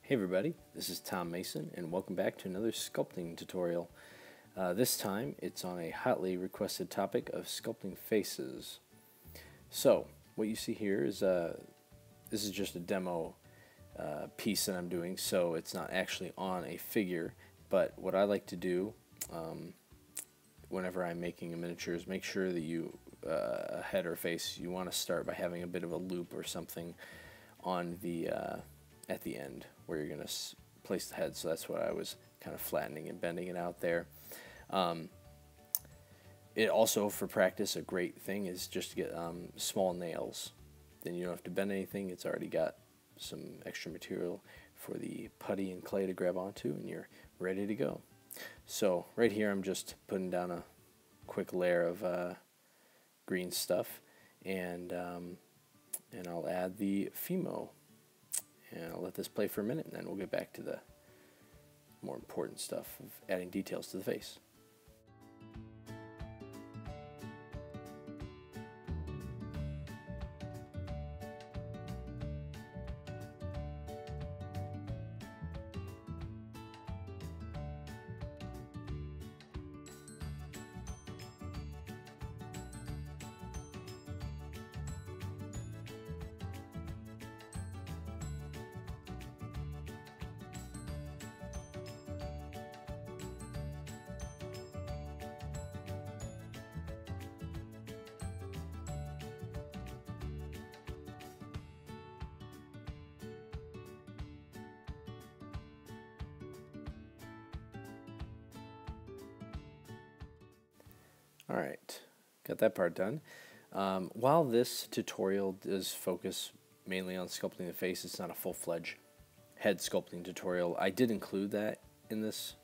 Hey everybody, this is Tom Mason and welcome back to another sculpting tutorial. This time it's on a hotly requested topic of sculpting faces. So what you see here is this is just a demo piece that I'm doing, so it's not actually on a figure, but what I like to do whenever I'm making a miniature is make sure that you a head or face, you want to start by having a bit of a loop or something on the at the end where you're going to place the head. So that's what I was kind of flattening and bending it out there. It also, for practice, a great thing is just to get small nails. Then you don't have to bend anything. It's already got some extra material for the putty and clay to grab onto, and you're ready to go. So right here I'm just putting down a quick layer of green stuff, and I'll add the FIMO. And I'll let this play for a minute, and then we'll get back to the more important stuff of adding details to the face. Alright, got that part done. While this tutorial does focus mainly on sculpting the face, it's not a full-fledged head sculpting tutorial. I did include that in this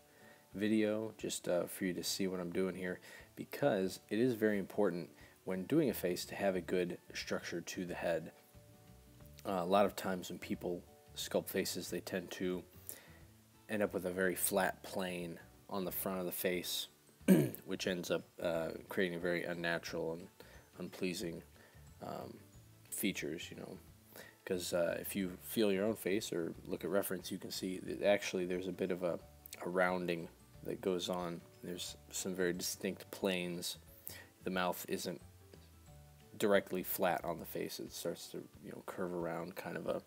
video just for you to see what I'm doing here, because it is very important when doing a face to have a good structure to the head. A lot of times when people sculpt faces, they tend to end up with a very flat plane on the front of the face, which ends up creating a very unnatural and unpleasing features, you know. Because if you feel your own face or look at reference, you can see that actually there's a bit of a rounding that goes on. There's some very distinct planes. The mouth isn't directly flat on the face. It starts to, you know, curve around, kind of a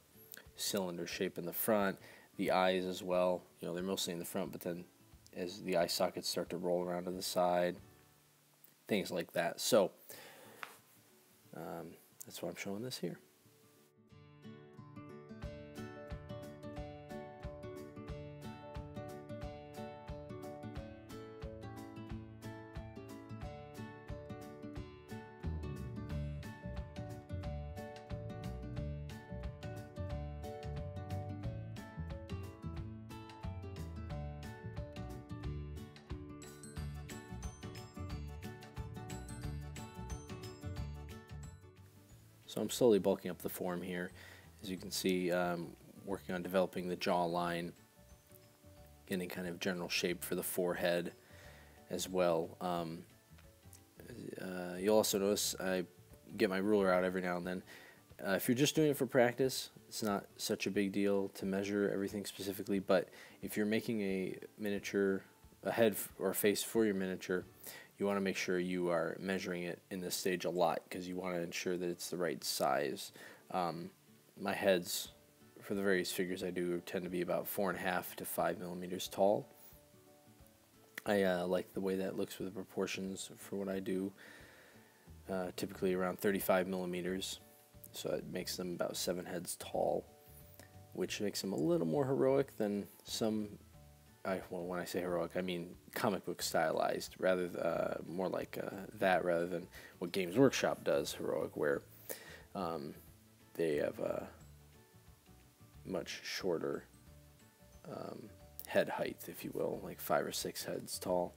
cylinder shape in the front. The eyes as well, you know, they're mostly in the front, but then as the eye sockets start to roll around to the side, things like that. So that's why I'm showing this here. So I'm slowly bulking up the form here. As you can see, working on developing the jawline, getting kind of general shape for the forehead as well. You'll also notice I get my ruler out every now and then. If you're just doing it for practice, it's not such a big deal to measure everything specifically, but if you're making a miniature, a head or a face for your miniature, you want to make sure you are measuring it in this stage a lot, because you want to ensure that it's the right size. My heads for the various figures I do tend to be about 4.5 to 5 millimeters tall. I like the way that looks with the proportions for what I do, typically around 35 millimeters, so it makes them about 7 heads tall, which makes them a little more heroic than some. Well, when I say heroic, I mean comic book stylized, rather more like that, rather than what Games Workshop does heroic, where they have a much shorter head height, if you will, like 5 or 6 heads tall.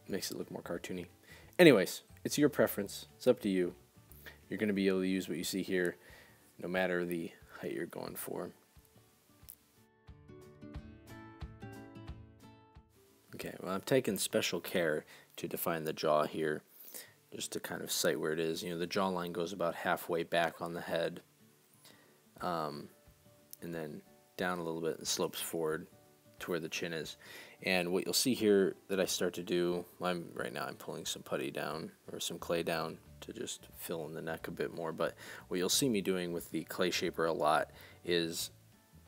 Makes it look more cartoony. Anyways, it's your preference. It's up to you. You're going to be able to use what you see here, no matter the height you're going for. Okay, well, I'm taking special care to define the jaw here, just to kind of sight where it is. You know, the jawline goes about halfway back on the head, and then down a little bit and slopes forward to where the chin is. And what you'll see here that I start to do, right now I'm pulling some putty down or some clay down to just fill in the neck a bit more, but what you'll see me doing with the clay shaper a lot is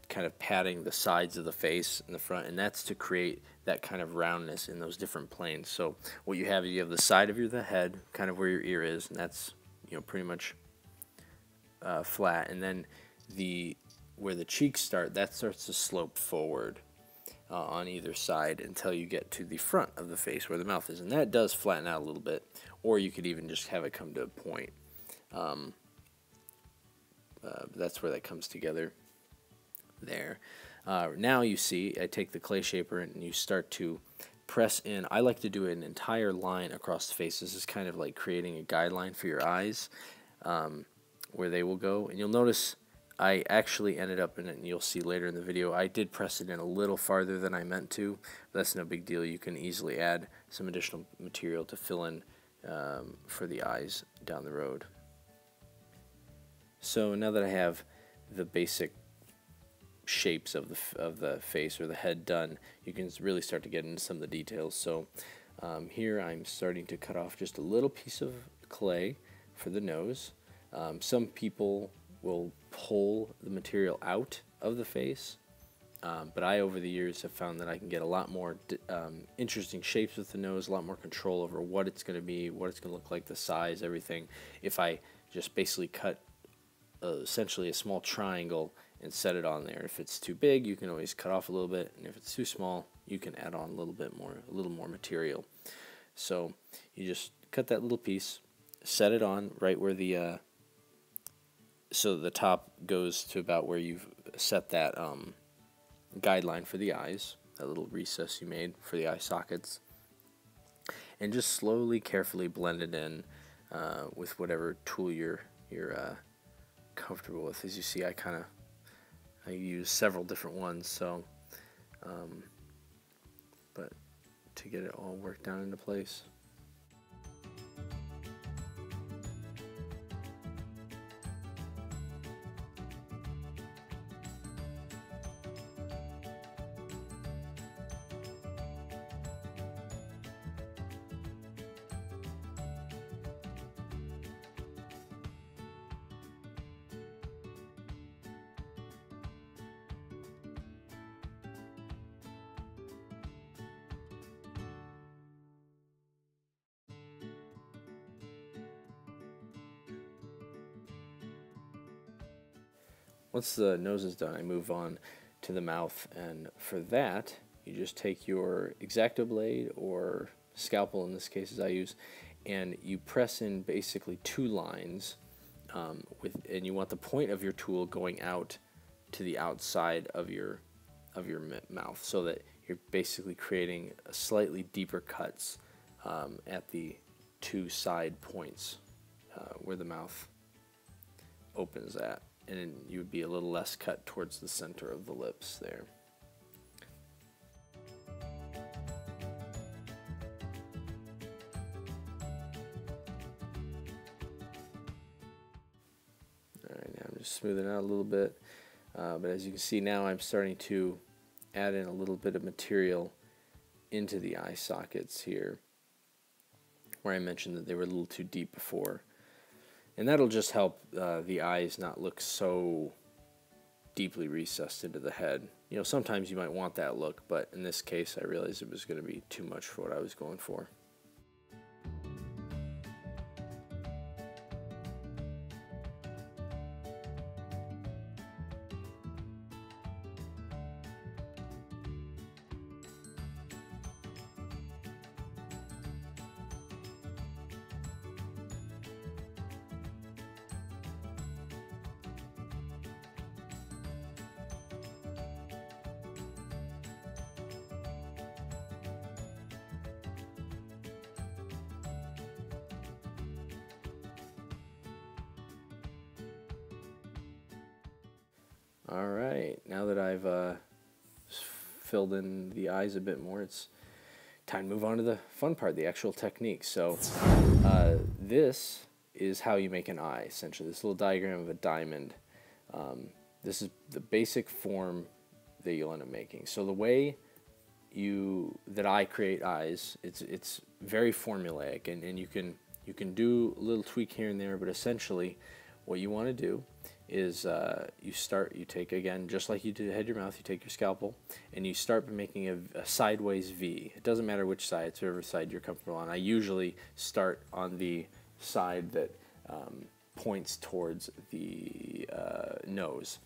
kind of patting the sides of the face in the front, and that's to create that kind of roundness in those different planes. So what you have the side of the head, kind of where your ear is, and that's, you know, pretty much flat, and then where the cheeks start, that starts to slope forward on either side until you get to the front of the face where the mouth is, and that does flatten out a little bit, or you could even just have it come to a point. That's where that comes together there. Now you see I take the clay shaper and you start to press in. I like to do an entire line across the face. This is kind of like creating a guideline for your eyes, where they will go, and you'll notice I actually ended up in it, and you'll see later in the video, I did press it in a little farther than I meant to, but that's no big deal. You can easily add some additional material to fill in for the eyes down the road. So now that I have the basic shapes of the face or the head done, you can really start to get into some of the details. So here I'm starting to cut off just a little piece of clay for the nose. Some people will pull the material out of the face, but I over the years have found that I can get a lot more interesting shapes with the nose, a lot more control over what it's going to be, what it's going to look like, the size, everything, if I just basically cut essentially a small triangle and set it on there. If it's too big, you can always cut off a little bit, and if it's too small, you can add on a little more material. So you just cut that little piece, set it on right where so the top goes to about where you've set that guideline for the eyes, that little recess you made for the eye sockets, and just slowly, carefully blend it in with whatever tool you're comfortable with. As you see, I use several different ones, so but to get it all worked down into place. Once the nose is done, I move on to the mouth, and for that, you just take your X-Acto blade or scalpel, in this case as I use, and you press in basically two lines, and you want the point of your tool going out to the outside of your mouth, so that you're basically creating a slightly deeper cuts at the two side points where the mouth opens at. And then you would be a little less cut towards the center of the lips there. Alright, now I'm just smoothing out a little bit, but as you can see now I'm starting to add in a little bit of material into the eye sockets here, where I mentioned that they were a little too deep before. And that'll just help the eyes not look so deeply recessed into the head. You know, sometimes you might want that look, but in this case I realized it was going to be too much for what I was going for. Alright, now that I've filled in the eyes a bit more, it's time to move on to the fun part, the actual technique. So this is how you make an eye, essentially. This little diagram of a diamond. This is the basic form that you'll end up making. So the way that I create eyes, it's very formulaic, and you can do a little tweak here and there, but essentially what you want to do is you take, again, just like you did head your mouth, you take your scalpel and you start by making a sideways V. It doesn't matter which side, it's whatever side you're comfortable on. I usually start on the side that points towards the nose.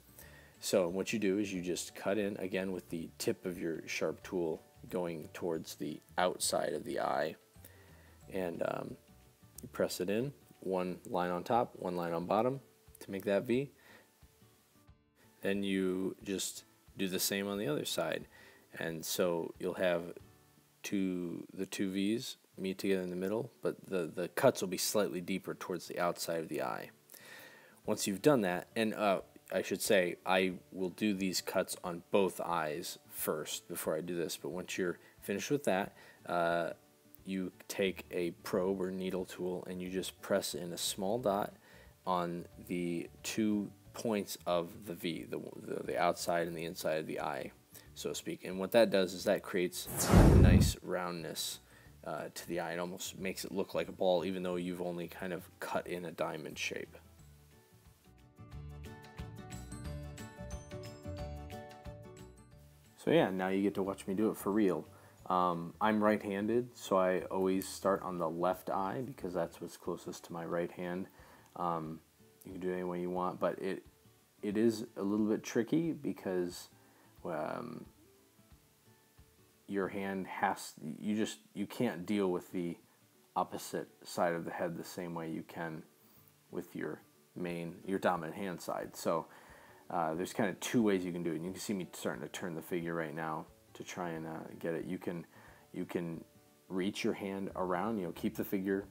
So what you do is you just cut in, again, with the tip of your sharp tool going towards the outside of the eye, and you press it in, one line on top, one line on bottom to make that V. Then you just do the same on the other side, and so you'll have the two V's meet together in the middle, but the cuts will be slightly deeper towards the outside of the eye. Once you've done that, and I should say I will do these cuts on both eyes first before I do this, but once you're finished with that, you take a probe or needle tool and you just press in a small dot on the 2 points of the V, the outside and the inside of the eye, so to speak. And what that does is that creates a nice roundness to the eye. It almost makes it look like a ball, even though you've only kind of cut in a diamond shape. So yeah, now you get to watch me do it for real. I'm right-handed, so I always start on the left eye because that's what's closest to my right hand. You can do it any way you want, but it is a little bit tricky because your hand you can't deal with the opposite side of the head the same way you can with your dominant hand side. So there's kind of 2 ways you can do it. And you can see me starting to turn the figure right now to try and get it. You can reach your hand around, keep the figure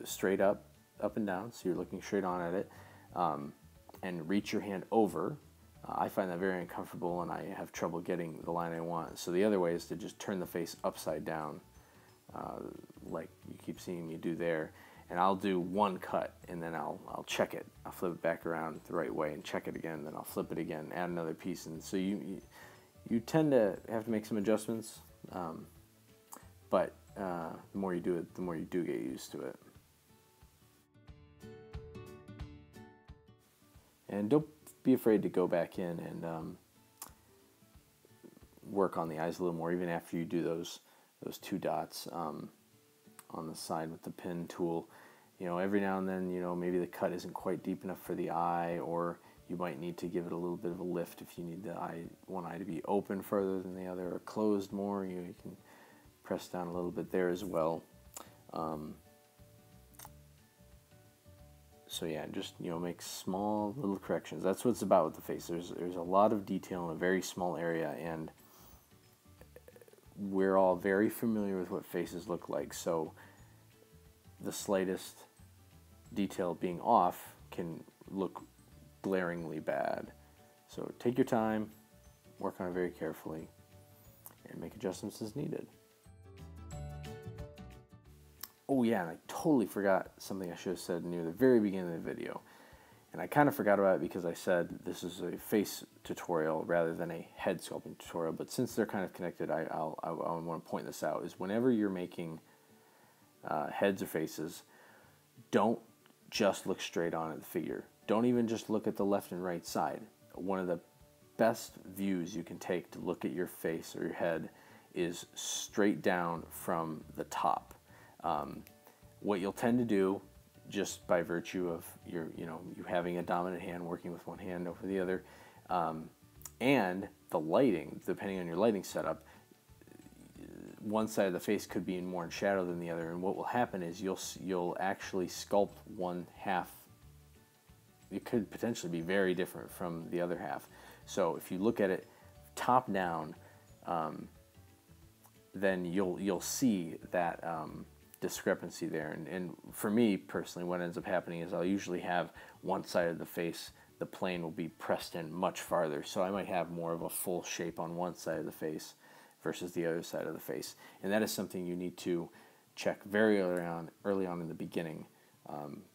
straight up and down, so you're looking straight on at it, and reach your hand over. I find that very uncomfortable, and I have trouble getting the line I want. So the other way is to just turn the face upside down, like you keep seeing me do there. And I'll do one cut, and then I'll check it. I'll flip it back around the right way and check it again. Then I'll flip it again, add another piece, and so you tend to have to make some adjustments. But the more you do it, the more you do get used to it. And don't be afraid to go back in and work on the eyes a little more, even after you do those 2 dots on the side with the pin tool. Every now and then, maybe the cut isn't quite deep enough for the eye, or you might need to give it a little bit of a lift if you need one eye to be open further than the other, or closed more. You can press down a little bit there as well. So yeah, just make small little corrections. That's what it's about with the face. There's a lot of detail in a very small area, and we're all very familiar with what faces look like. So the slightest detail being off can look glaringly bad. So take your time, work on it very carefully, and make adjustments as needed. Oh yeah, and I totally forgot something I should have said near the very beginning of the video. And I kind of forgot about it because I said this is a face tutorial rather than a head sculpting tutorial. But since they're kind of connected, I want to point this out, is whenever you're making heads or faces, don't just look straight on at the figure. Don't even just look at the left and right side. One of the best views you can take to look at your face or your head is straight down from the top. What you'll tend to do, just by virtue of you having a dominant hand working with one hand over the other, and the lighting, depending on your lighting setup, one side of the face could be more in shadow than the other, and what will happen is you'll actually sculpt one half. It could potentially be very different from the other half. So if you look at it top down, then you'll see that discrepancy there. And for me personally, what ends up happening is I'll usually have one side of the face, the plane will be pressed in much farther, so I might have more of a full shape on one side of the face versus the other side of the face. And that is something you need to check very early on in the beginning,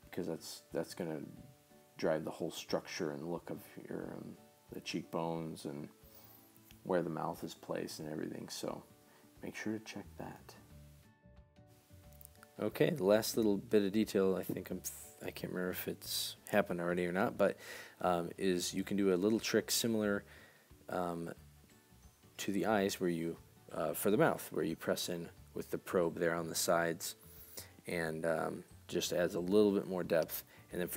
because that's going to drive the whole structure and look of the cheekbones and where the mouth is placed and everything. So make sure to check that. Okay, the last little bit of detail, I can't remember if it's happened already or not, but is you can do a little trick similar to the eyes where you, for the mouth, where you press in with the probe there on the sides, and just adds a little bit more depth. And then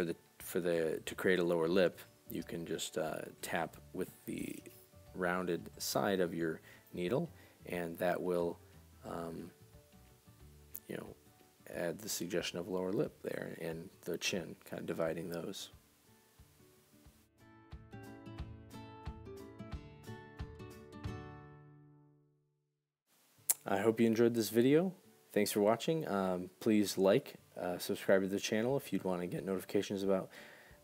to create a lower lip, you can just tap with the rounded side of your needle, and that will, you know, add the suggestion of lower lip there, and the chin, kind of dividing those. I hope you enjoyed this video. Thanks for watching. Please like, subscribe to the channel if you'd want to get notifications about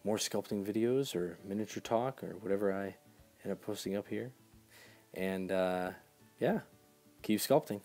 more sculpting videos or miniature talk or whatever I end up posting up here. And yeah, keep sculpting.